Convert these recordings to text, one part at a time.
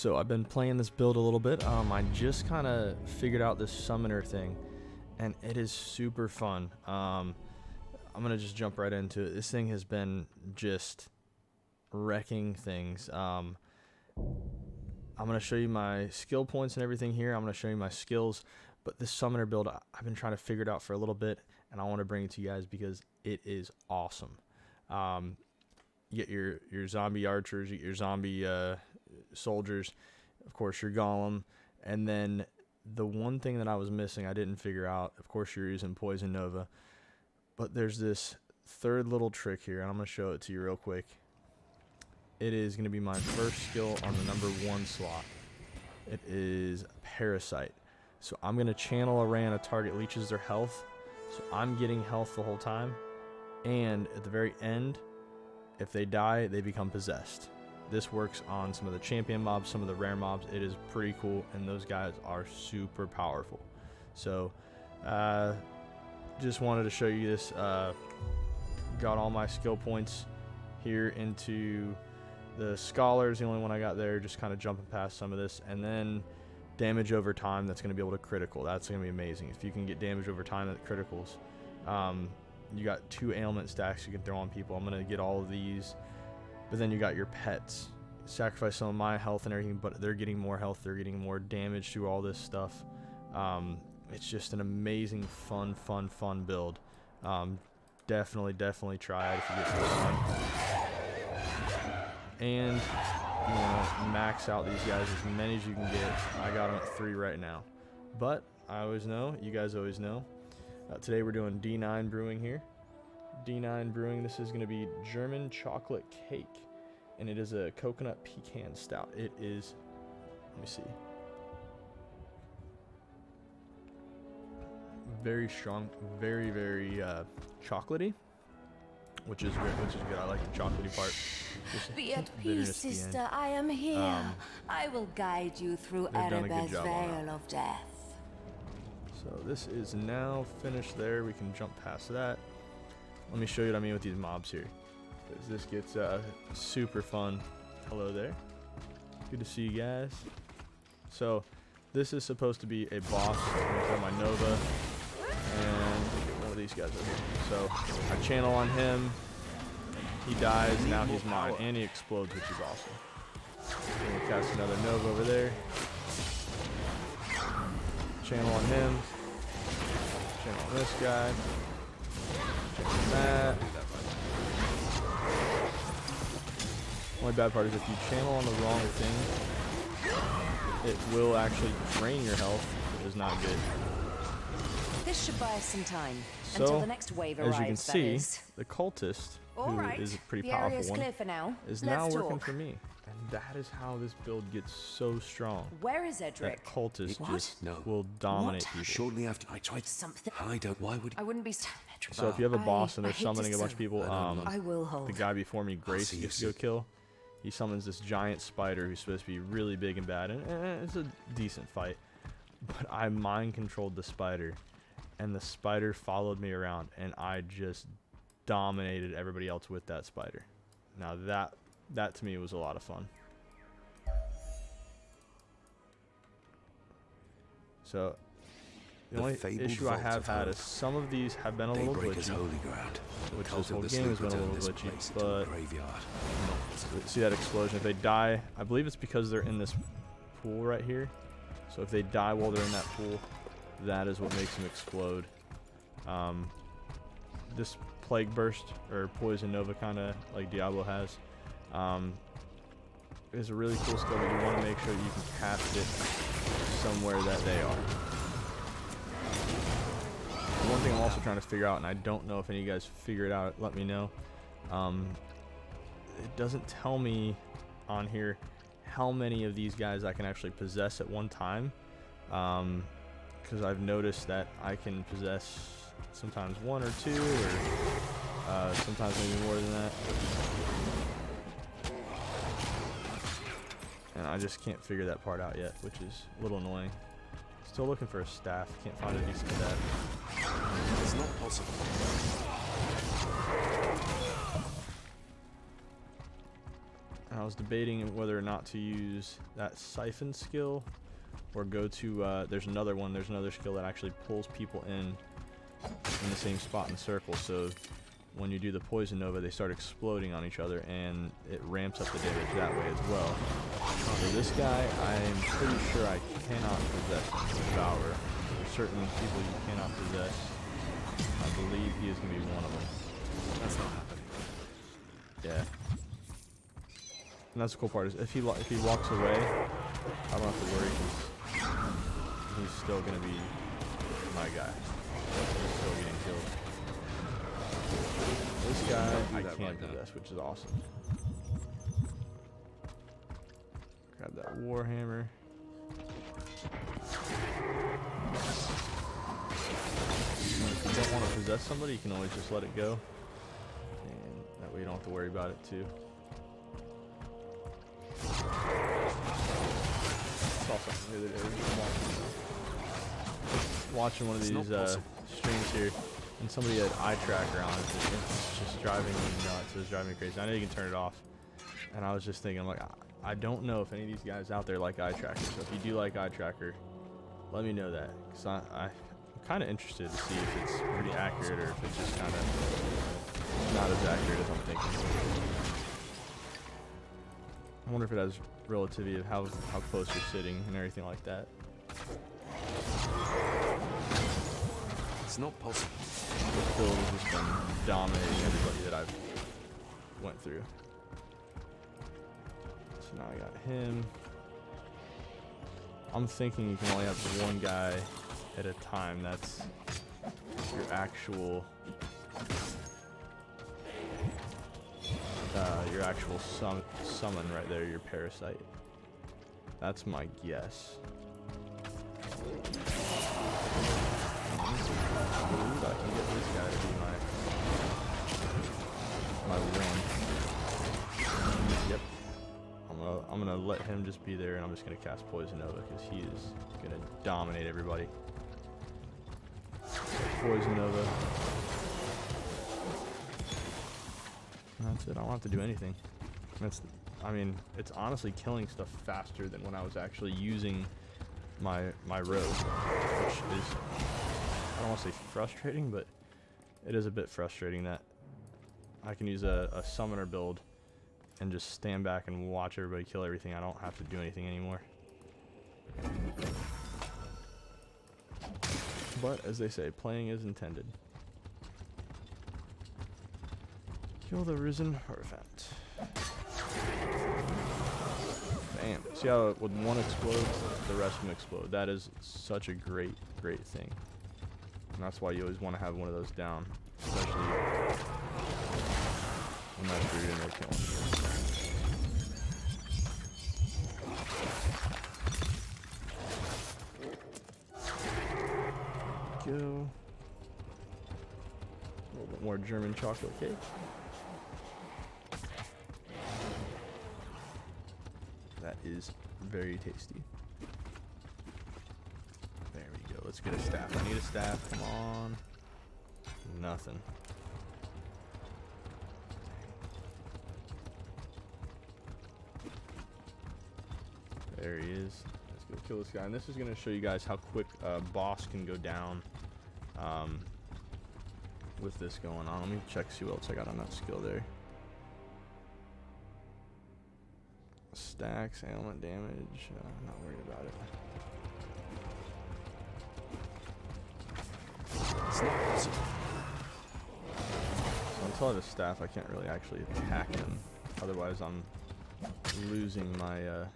So I've been playing this build a little bit. I just kind of figured out this summoner thing, and it is super fun. I'm gonna just jump right into it. This thing has been just wrecking things. I'm gonna show you my skill points and everything here. I'm gonna show you my skills, but this summoner build, I've been trying to figure it out for a little bit, and I want to bring it to you guys because it is awesome. You get your zombie archers, you get your zombie soldiers, of course your golem, and then the one thing that I was missing, I didn't figure out, of course you're using poison nova, but there's this third little trick here, and I'm going to show it to you real quick. It is going to be my first skill on the number 1 slot. It is parasite. So I'm going to channel a ray on a target, leeches their health, so I'm getting health the whole time, and at the very end, if they die, they become possessed. This works on some of the champion mobs, some of the rare mobs. It is pretty cool, and those guys are super powerful. So, just wanted to show you this. Got all my skill points here into the scholars, the only one I got there, just kind of jumping past some of this. And then damage over time, that's going to be able to critical. That's going to be amazing. If you can get damage over time at criticals. You got 2 ailment stacks you can throw on people. I'm going to get all of these. But then you got your pets. Sacrifice some of my health and everything, but they're getting more health. They're getting more damage through all this stuff. It's just an amazing, fun build. Definitely try it if you get this one. And you know, max out these guys as many as you can get. I got them at 3 right now. But I always know, you guys always know. Today we're doing D9 brewing here. D9 brewing, this is going to be German chocolate cake. And it is a coconut pecan stout. It is, let me see. Very strong, very chocolatey. Which is good. I like the chocolatey part. Be at peace, sister. I am here. I will guide you through Arabe's veil of death. So this is now finished there. We can jump past that. Let me show you what I mean with these mobs here. This gets super fun. Hello there. Good to see you guys. So this is supposed to be a boss. I'm going to throw my Nova. And get one of these guys over here. So I channel on him. He dies. Now he's mine. And he explodes, which is awesome. I'm going to cast another Nova over there. Channel on him. Channel on this guy. Channel on that. Only bad part is if you channel on the wrong thing, it will actually drain your health. It is not good. This should buy us some time So, until the next wave arrives. as you can see, the cultist, who is a pretty powerful one, is now working for me. And that is how this build gets so strong. Where is Edric? That cultist just will dominate people. Shortly after I tried something. why would I wouldn't be So if you have a boss and they're summoning a bunch of people, I will hold. the guy before me, Grace, gets to go kill. He summons this giant spider who's supposed to be really big and bad, and it's a decent fight. But I mind controlled the spider, and the spider followed me around, and I just dominated everybody else with that spider. Now that to me was a lot of fun. So the only issue I have had is some of these have been a little glitchy, which this whole game has been a little glitchy, but see that explosion, if they die, I believe it's because they're in this pool right here. So if they die while they're in that pool, that is what makes them explode. This plague burst or poison nova, kind of like Diablo has, is a really cool skill, but you want to make sure that you can cast it somewhere that they are. One thing I'm also trying to figure out, and I don't know if any of you guys figure it out, let me know. It doesn't tell me on here how many of these guys I can actually possess at one time, because I've noticed that I can possess sometimes 1 or 2, or sometimes maybe more than that. And I just can't figure that part out yet, which is a little annoying. Still looking for a staff. Can't find a decent staff. It's not possible. And I was debating whether or not to use that siphon skill or go to, there's another one, there's another skill that actually pulls people in the same spot in the circle. So when you do the poison nova, they start exploding on each other and it ramps up the damage that way as well. So this guy, I'm pretty sure I cannot possess Devour. There's certain people you cannot possess. I believe he is going to be one of them. That's not happening. Yeah. And that's the cool part is if he walks away, I don't have to worry because he's still going to be my guy. He's still getting killed. This guy I can't possess, which is awesome. Grab that Warhammer. If you don't want to possess somebody, you can always just let it go. And that way you don't have to worry about it too. I saw something the other day. Watching one of these streams here, and somebody had eye tracker on it. It's just driving me nuts. It was driving me crazy. I know you can turn it off. And I was just thinking, like, I don't know if any of these guys out there like eye tracker. So if you do like eye tracker, let me know that. Because I'm kind of interested to see if it's pretty accurate or if it's just kind of not as accurate as I'm thinking. I wonder if it has relativity of how close you're sitting and everything like that. It's not possible. This build has just been dominating everybody that I've went through. So now I got him. I'm thinking you can only have one guy at a time. That's your actual summon right there, your parasite. That's my guess. I believe I can get this guy to be my win. Yep. I'm gonna let him just be there, and I'm just gonna cast Poison Nova because he is gonna dominate everybody. So Poison Nova. And that's it. I don't have to do anything. I mean, it's honestly killing stuff faster than when I was actually using my rogue, which is, I don't want to say frustrating, but it is a bit frustrating that I can use a summoner build and just stand back and watch everybody kill everything. I don't have to do anything anymore. But as they say, playing is intended. Kill the Risen Artifact. Bam. See how when one explodes, the rest of them explode. That is such a great thing. And that's why you always want to have one of those down. Especially when that's where you're in there killing. Go. A little bit more German chocolate cake. That is very tasty. There we go. Let's get a staff. I need a staff. Come on. Nothing. There he is. Let's go kill this guy. And this is going to show you guys how quick a boss can go down with this going on. Let me check, see what else I got on that skill there. Stacks, ailment damage. Not worried about it. It's not possible. So until I have a staff, I can't really actually attack him. Otherwise, I'm losing my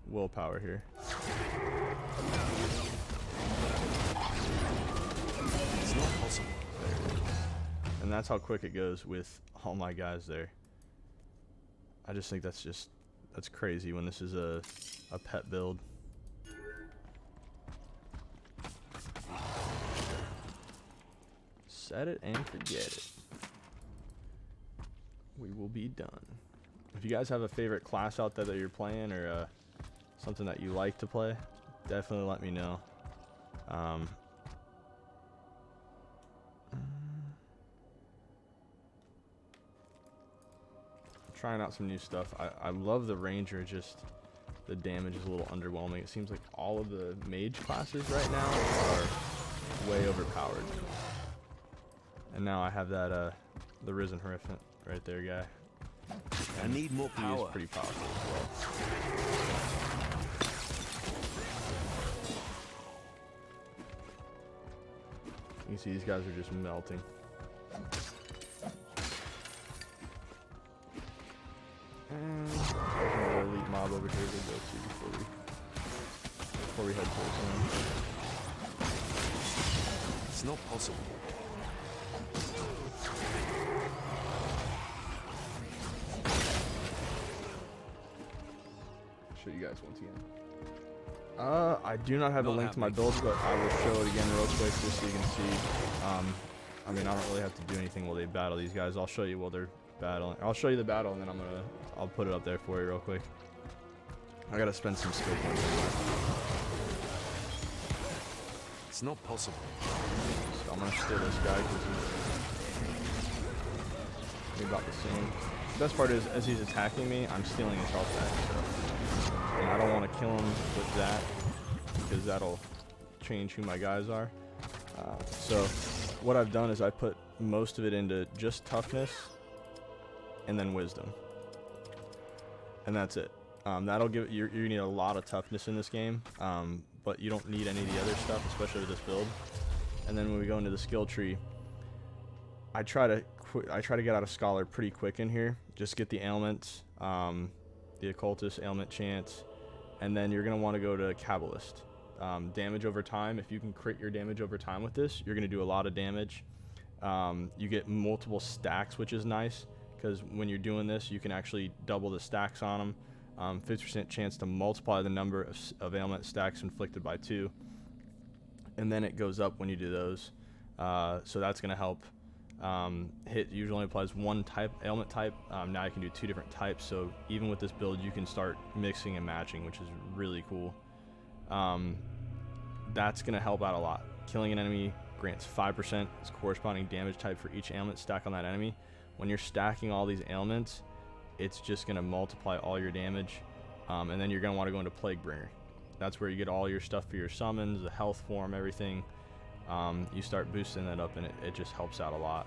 willpower here. It's not possible. And that's how quick it goes with all my guys there. I just think that's crazy when this is a pet build. Set it and forget it. We will be done. If you guys have a favorite class out there that you're playing or something that you like to play, definitely let me know. trying out some new stuff. I love the Ranger, just the damage is a little underwhelming. It seems like all of the mage classes right now are way overpowered. And now I have that the Risen Hierophant right there, guy. I need more He power. is pretty powerful as well. You can see these guys are just melting. And there's another elite mob over here to go to before we head towards them. It's not possible. Show you guys once again. I do not have a Not link to my happening. build, but I will show it again real quick just so you can see. I mean, I don't really have to do anything while they battle these guys. I'll show you while they're battling. I'll show you the battle, and then I'll put it up there for you real quick. I gotta spend some skill points. It's not possible. So I'm gonna steal this guy because he's about the same. The best part is, as he's attacking me, I'm stealing his health back. So, and I don't want to kill him with that because that'll change who my guys are. So what I've done is I put most of it into just toughness and then wisdom, and that's it. That'll give you need a lot of toughness in this game, but you don't need any of the other stuff, especially with this build. And then when we go into the skill tree, I try to get out of Scholar pretty quick in here. Just get the ailments, the Occultist, ailment chance, and then you're gonna want to go to Kabbalist. Damage over time. If you can crit your damage over time with this, you're gonna do a lot of damage. You get multiple stacks, which is nice because when you're doing this, you can actually double the stacks on them. 50% chance to multiply the number of ailment stacks inflicted by 2, and then it goes up when you do those. So that's gonna help. Hit usually only applies one type ailment type. Now you can do 2 different types, so even with this build you can start mixing and matching, which is really cool. That's gonna help out a lot. Killing an enemy grants 5% its corresponding damage type for each ailment stack on that enemy. When you're stacking all these ailments, it's just gonna multiply all your damage, and then you're gonna want to go into Plaguebringer. That's where you get all your stuff for your summons, the health form, everything. You start boosting that up, and it just helps out a lot.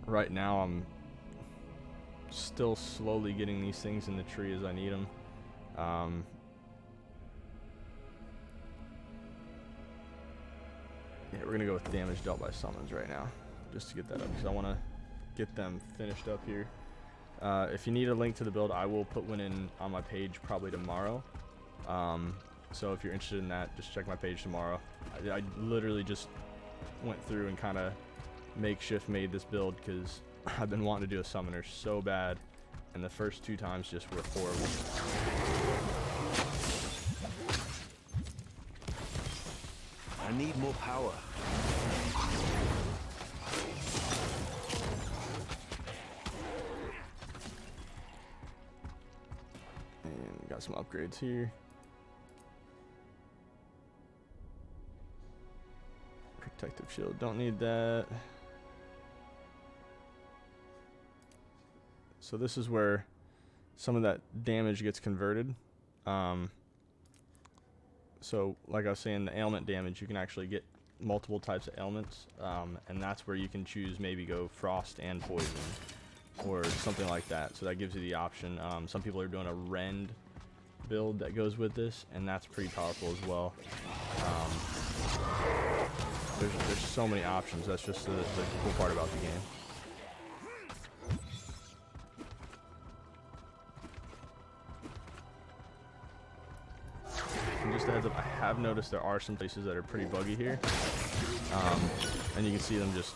Right now I'm still slowly getting these things in the tree as I need them. Yeah, we're gonna go with damage dealt by summons right now, just to get that up, because I want to get them finished up here. If you need a link to the build, I will put one in on my page probably tomorrow. So if you're interested in that, just check my page tomorrow. I literally just went through and kind of makeshift made this build because I've been wanting to do a summoner so bad, and the first 2 times just were horrible. I need more power. And got some upgrades here. Protective shield, don't need that. So this is where some of that damage gets converted. So like I was saying, the ailment damage, you can actually get multiple types of ailments, and that's where you can choose maybe go frost and poison or something like that. So that gives you the option. Some people are doing a rend build that goes with this, and that's pretty powerful as well. There's so many options. That's just the cool part about the game. And just a heads up, I have noticed there are some places that are pretty buggy here. And you can see them just,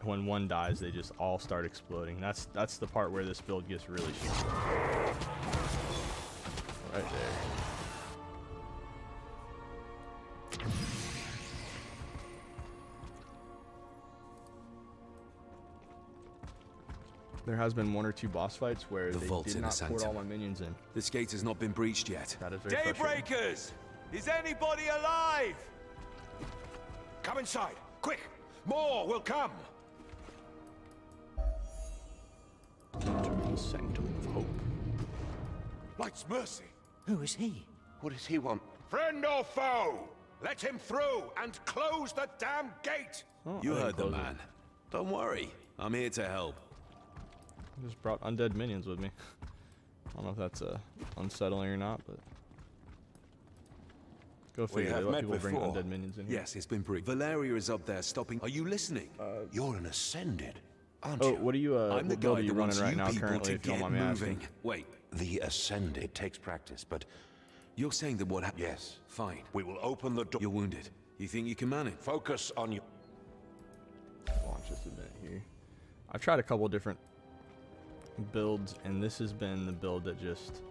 when one dies, they just all start exploding. That's the part where this build gets really strong. Right there. There has been 1 or 2 boss fights where they did not port all my minions in. This gate has not been breached yet. That is very frustrating. Daybreakers! Is anybody alive? Come inside, quick! More will come! Sanctum of Hope. Light's mercy. Who is he? What does he want? Friend or foe? Let him through and close the damn gate. Oh, You I didn't heard the close it. man. Don't worry. I'm here to help. I just brought undead minions with me. I don't know if that's unsettling or not, but go We figure. They have let met people bring before. undead minions in here. Yes, it's been brief. Valeria is up there stopping. Are you listening? You're an Ascended, aren't Oh, you? what are you? I'm the What build guy are you that running wants right you now people currently? to If you don't get mind me moving. asking. Wait, The Ascended. It takes practice, but you're saying that what happened? yes. Fine. We will open the door. You're wounded. You think you can manage? Focus on your... Launch this event here. I've tried a couple different builds, and this has been the build that just,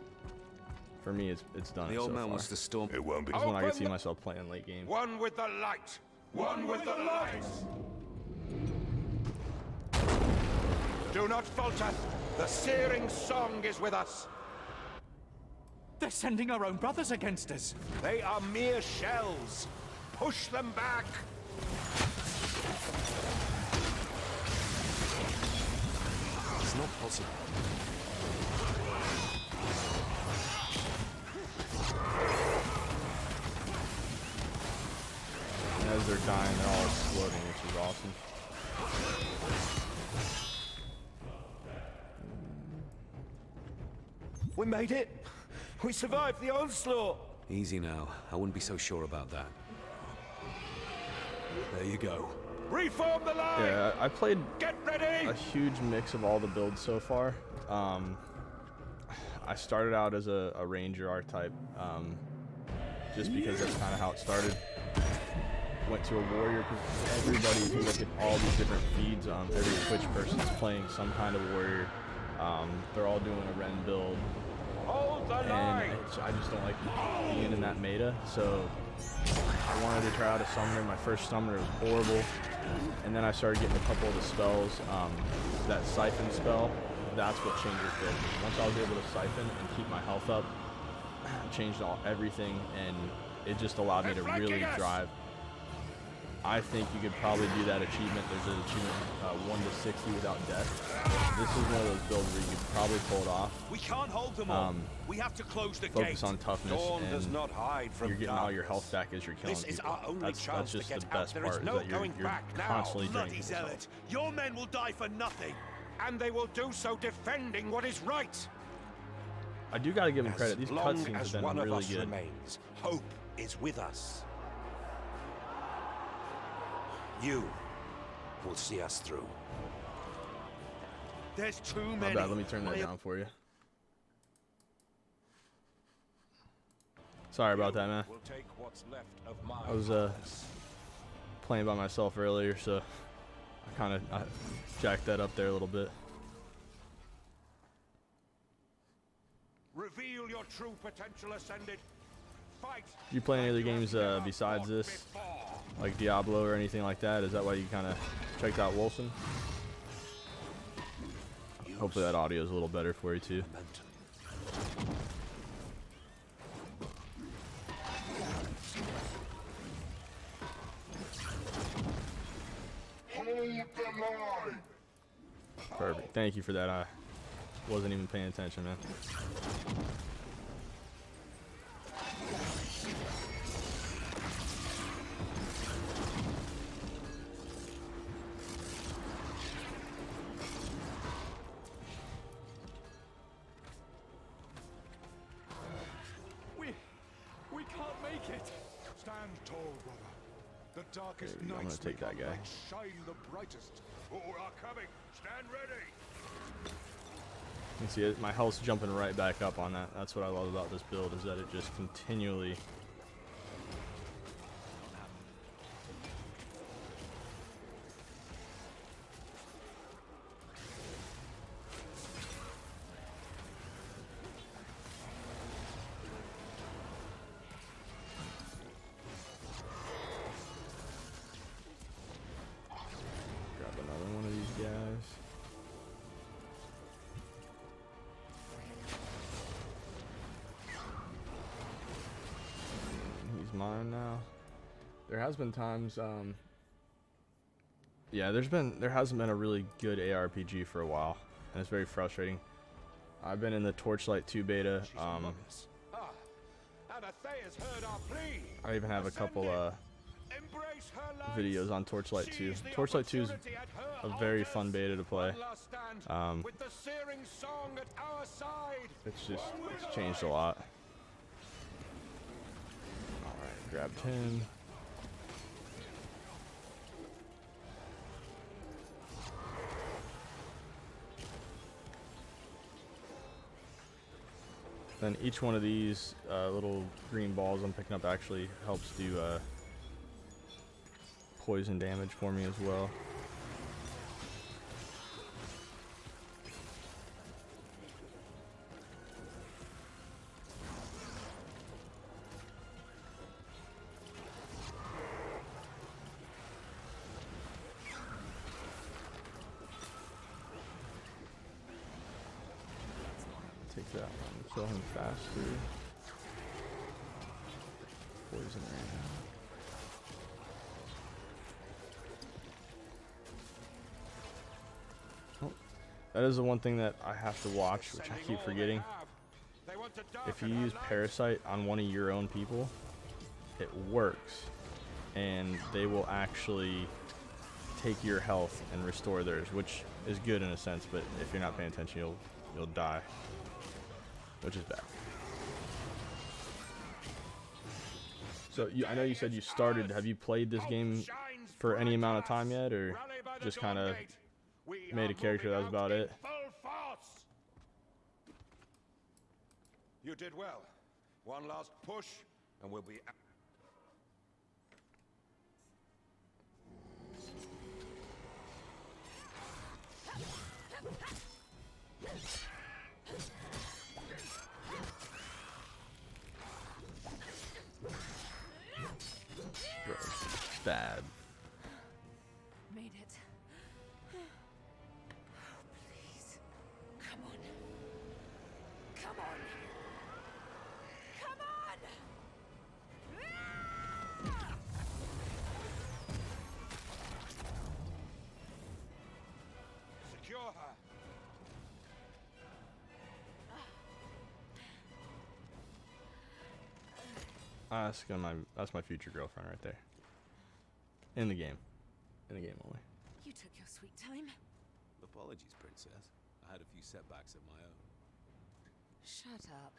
for me, it's done. The it old so man far. wants to storm. It won't be... This is when I could Open see the- myself playing late game. One with the light. One with the light. Do not falter. The searing song is with us. They're sending our own brothers against us. They are mere shells. Push them back. It's not possible. And as they're dying, they're all exploding, which is awesome. We made it. We survived the onslaught. Easy now. I wouldn't be so sure about that. There you go. Reform the line. Yeah, I played Get ready. a huge mix of all the builds so far. I started out as a ranger archetype, just because that's kind of how it started. Went to a warrior because everybody, if you look at all these different feeds, every Twitch person's playing some kind of warrior. They're all doing a Ren build, Hold the and line. I just don't like being in that meta. So I wanted to try out a summoner. My first summoner was horrible, and then I started getting a couple of the spells. That siphon spell, that's what changed this build. Once I was able to siphon and keep my health up, changed everything, and it just allowed me to really drive. I think you could probably do that achievement. There's an achievement 1 to 60 without death. This is one of those builds where you could probably pull it off. We can't hold them all. We have to close the Focus gate. on toughness, Dawn and does not hide from you're getting all your darkness. health back as you're killing This is people. our only That's chance to just get the out. best There is part, no is that going you're back now. constantly draining Bloody people's health. zealot. Your men will die for nothing. And they will do so defending what is right. I do gotta give him credit. These As long cutscenes as have one been of really us good. remains, hope is with us. You will see us through. There's too My many. bad. Let me turn that down for you. Sorry about that, man. We'll take what's left of my I was playing by myself earlier, so I kind of jacked that up there a little bit. Reveal your true potential, Ascended. Fight. You play any other games besides this, like Diablo or anything like that? Is that why you kind of checked out Wolcen? Hopefully that audio is a little better for you too. Perfect. Thank you for that. I wasn't even paying attention, man. We can't make it. Stand tall, brother. The darkest There we go. I'm nights gonna take that become guy. like shine the brightest. Who are coming? Stand ready. You can see it, my health's jumping right back up on that. That's what I love about this build, is that it just continually... Grab another one of these guys. He's mine now. There has been times, yeah, there hasn't been a really good ARPG for a while, and it's very frustrating. I've been in the Torchlight 2 beta. And Athea's heard our plea. I even have a couple Embrace her life. videos on Torchlight 2. Seize the Torchlight 2 is opportunity at her a very altars. fun beta to play. One last stand, with the searing song at our side. It's changed a lot. Alright, grabbed him. Then each one of these little green balls I'm picking up actually helps do poison damage for me as well. Take that one, kill him faster. Poison right now. Oh, that is the one thing that I have to watch, which I keep forgetting. If you use Parasite on one of your own people, it works, and they will actually take your health and restore theirs, which is good in a sense, but if you're not paying attention, you'll die, which is bad. So I know you said you started. Have you played this game for any amount of time yet, or just kind of made a character, that was about it? You did well. One last push, and we'll be. Bro, bad. Made it. Oh, please. Come on. Come on. Come on! Secure her. That's my future girlfriend right there. In the game. In the game only. You took your sweet time. Apologies, Princess. I had a few setbacks of my own. Shut up.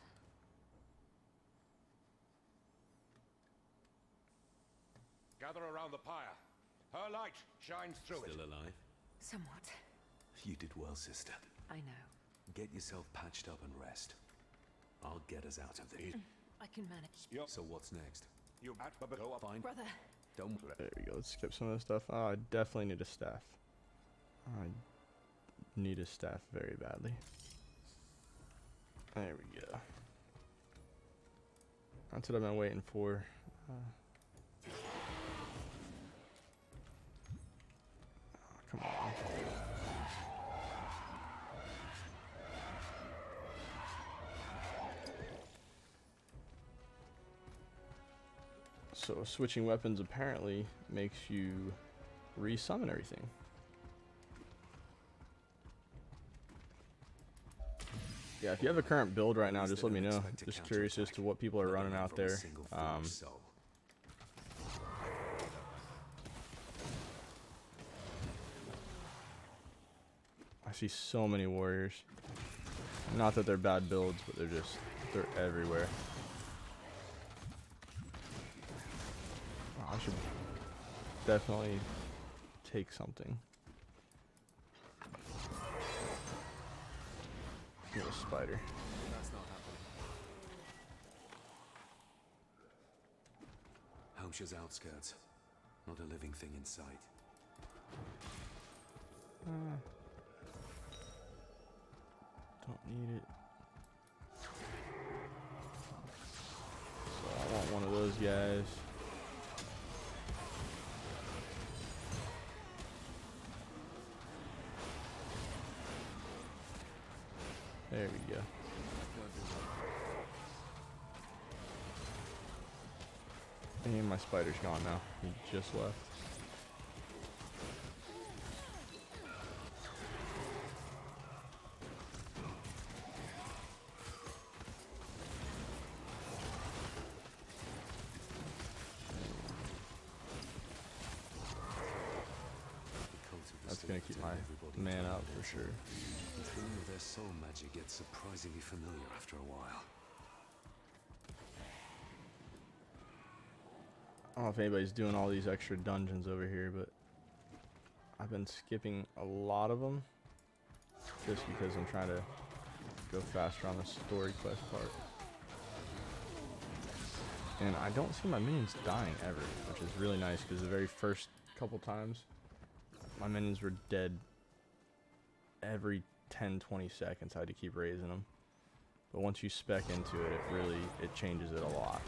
Gather around the pyre. Her light shines through it. Still alive? Somewhat. You did well, sister. I know. Get yourself patched up and rest. I'll get us out of this. I can manage. So what's next? You go up. Fine. Brother. Don't. There we go. Let's skip some of this stuff. Oh, I definitely need a staff. I need a staff very badly. There we go. That's what I've been waiting for. Oh, come on. So switching weapons apparently makes you re-summon everything. Yeah, if you have a current build right now, just let me know. Just curious as to what people are running out there. I see so many warriors. Not that they're bad builds, but they're everywhere. I should definitely take something. Get a spider. That's not happening. Hampshire's outskirts. Not a living thing in sight. Don't need it. So I want one of those guys. There we go. And my spider's gone now. He just left. It's gonna keep my man up for sure. The thing with their soul magic gets surprisingly familiar after a while. I don't know if anybody's doing all these extra dungeons over here, but I've been skipping a lot of them just because I'm trying to go faster on the story quest part. And I don't see my minions dying ever, which is really nice because the very first couple times my minions were dead every 10-20 seconds. I had to keep raising them. But once you spec into it, it changes it a lot.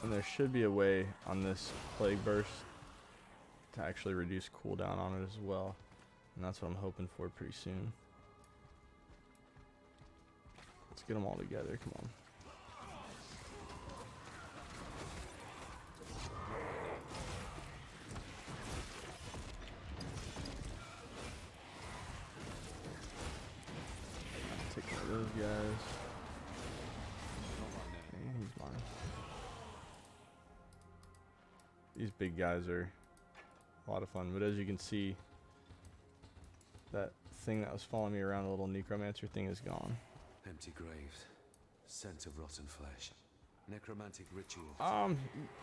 And there should be a way on this Plague Burst to actually reduce cooldown on it as well. And that's what I'm hoping for pretty soon. Let's get them all together, come on. Take care of those guys. And he's mine. These big guys are a lot of fun, but as you can see, that thing that was following me around, the little necromancer thing, is gone. Empty graves, scent of rotten flesh, necromantic rituals.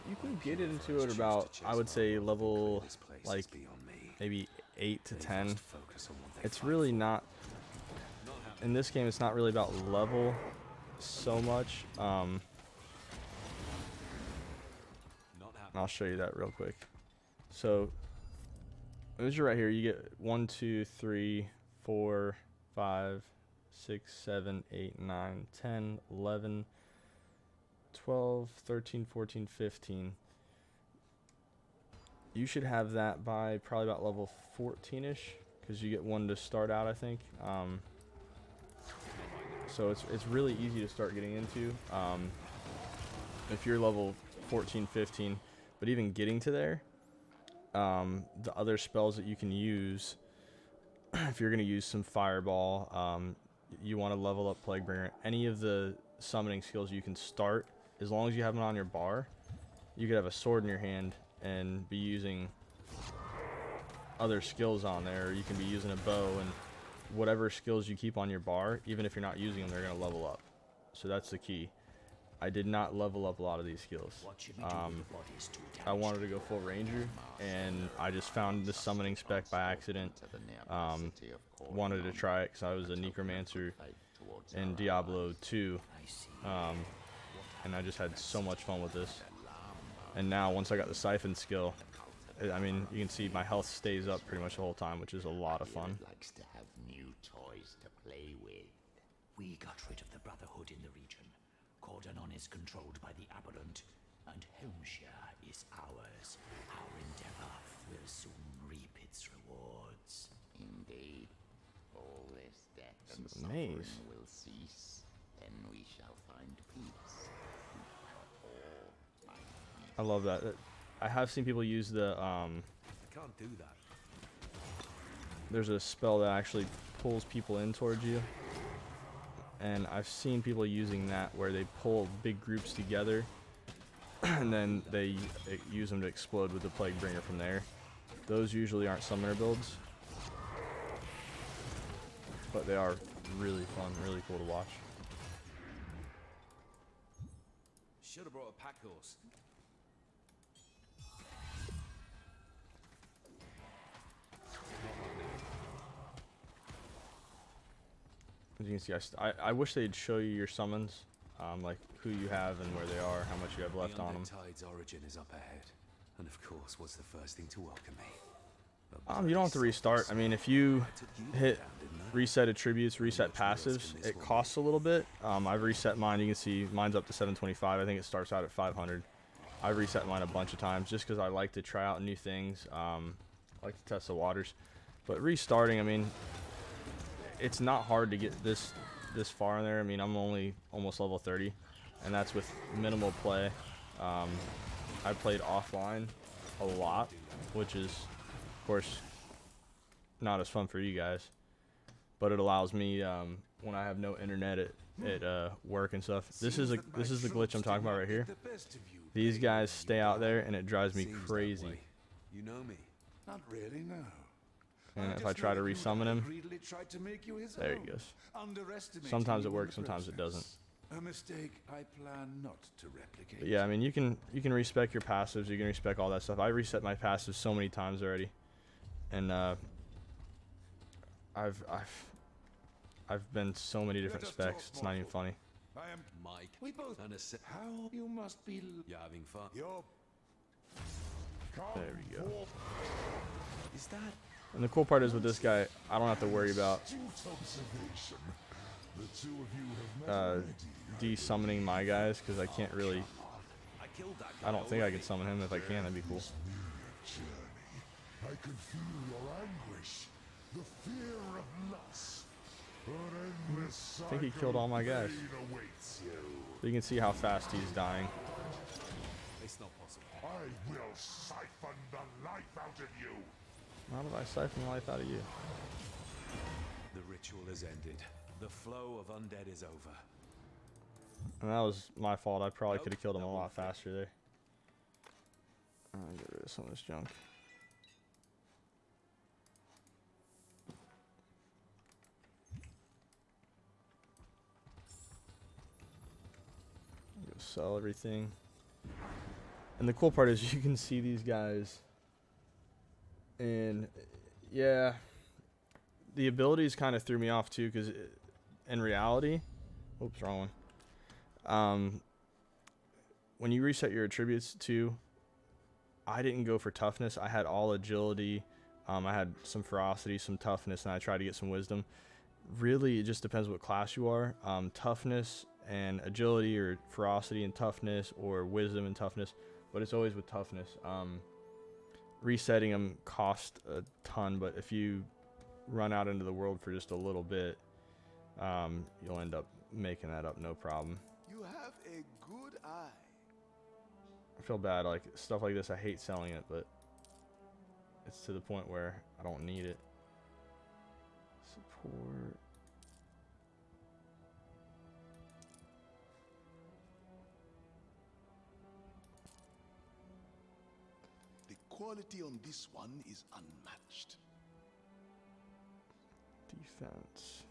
You can get into it about, I would say, level like maybe 8 to 10. It's really not, in this game, it's not really about level so much. I'll show you that real quick. So, as you're right here, you get 1, 2, 3, 4, 5, 6, 7, 8, 9, 10, 11, 12, 13, 14, 15. You should have that by probably about level 14-ish, because you get one to start out, I think. So it's really easy to start getting into. If you're level 14, 15, but even getting to there, the other spells that you can use, if you're going to use some fireball, you want to level up Plaguebringer. Any of the summoning skills you can start, as long as you have them on your bar. You could have a sword in your hand and be using other skills on there, or you can be using a bow, and whatever skills you keep on your bar, even if you're not using them, they're going to level up. So that's the key. I did not level up a lot of these skills. I wanted to go full ranger, and I just found the summoning spec by accident. Wanted to try it because I was a necromancer in Diablo 2, and I just had so much fun with this. And now, once I got the siphon skill, I mean, you can see my health stays up pretty much the whole time, which is a lot of fun. Likes to have new toys to play with. We got rid of the Brotherhood in the region. Cordonon is controlled by the Aberrant, and Homeshire is ours. Our endeavor will soon reap its rewards. Indeed. All this death and suffering will cease. Then we shall find peace. I love that. I have seen people use the I can't do that. there's a spell that actually pulls people in towards you, and I've seen people using that where they pull big groups together and then they use them to explode with the Plaguebringer from there. Those usually aren't summoner builds, but they are really fun, really cool to watch. Should have brought a pack horse. As you can see, I wish they'd show you your summons, like who you have and where they are, how much you have left on them. Tide's origin is up ahead, and of course, what's the first thing to welcome me? You don't have to restart. I mean, if you hit reset attributes, reset passives, it costs a little bit. I've reset mine. You can see mine's up to 725. I think it starts out at 500. I've reset mine a bunch of times just because I like to try out new things. I like to test the waters. But restarting, I mean, it's not hard to get this far in there. I mean, I'm only almost level 30, and that's with minimal play. I played offline a lot, which is, of course, not as fun for you guys. But it allows me when I have no internet at work and stuff. This is the glitch I'm talking about right here. These guys stay out there, and it drives me crazy. You know me? Not really, no. And if I try to resummon him, there he goes. Sometimes it works, sometimes it doesn't. A mistake I plan not to replicate. But yeah, I mean, you can respec your passives, you can respec all that stuff. I reset my passives so many times already, and I've been so many different specs. It's not even funny. I am Mike. We both how you must be. You're having fun. There we go. Is that? And the cool part is with this guy, I don't have to worry about de-summoning my guys, because I can't really. I don't think I can summon him. If I can, that'd be cool. I can feel your anguish, the fear of loss. I think he killed all my guys. So you can see how fast he's dying. It's not possible. I will siphon the life out of you. How did I siphon life out of you? The ritual is ended. The flow of undead is over. And that was my fault. I probably could have killed him a lot faster there. I'll get rid of some of this junk. Go sell everything. And the cool part is you can see these guys. And yeah, the abilities kind of threw me off too, because in reality, oops, wrong one. When you reset your attributes too, I didn't go for toughness. I had all agility. I had some ferocity, some toughness, and I tried to get some wisdom. Really, it just depends what class you are. Toughness and agility, or ferocity and toughness, or wisdom and toughness, but it's always with toughness. Resetting them cost a ton, but if you run out into the world for just a little bit, you'll end up making that up, no problem. You have a good eye. I feel bad, like stuff like this, I hate selling it, but it's to the point where I don't need it. Support. The quality on this one is unmatched. Defense.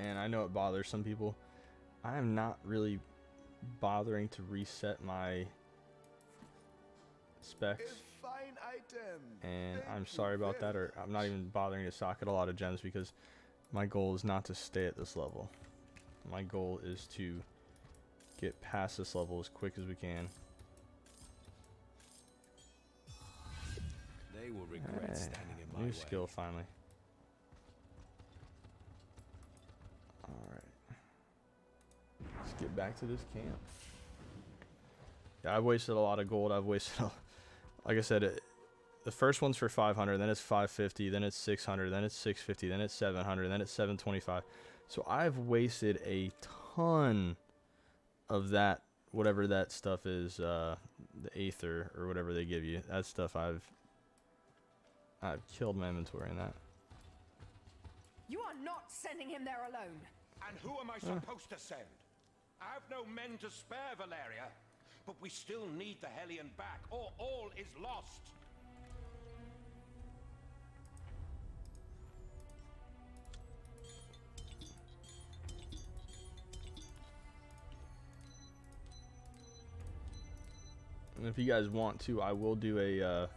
And I know it bothers some people. I am not really bothering to reset my specs. A fine item. And I'm sorry about that, or I'm not even bothering to socket a lot of gems, because my goal is not to stay at this level. My goal is to get past this level as quick as we can. They will regret standing in my New way. skill finally. Alright. Let's get back to this camp. Yeah, I've wasted a lot of gold. I've wasted, like I said, the first one's for 500, then it's 550, then it's 600, then it's 650, then it's 700, then it's 725. So I've wasted a ton of that, whatever that stuff is, the Aether or whatever they give you. That stuff I've killed my inventory in that. You are not sending him there alone. And who am I supposed to send? I have no men to spare, Valeria. But we still need the Hellion back, or all is lost. And if you guys want to, I will do a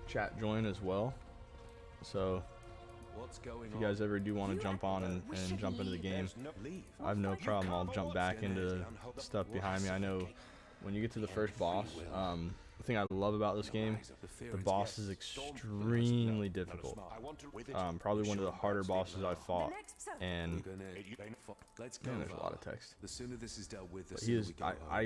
chat join as well. So What's going if you guys ever do want to jump on and jump into the game, I have no problem. I'll jump back into stuff behind me. I know when you get to the first boss, the thing I love about this game, the boss is extremely difficult. Probably one of the harder bosses I've fought, and man, there's a lot of text. The sooner this is dealt with, the But sooner we can go home. I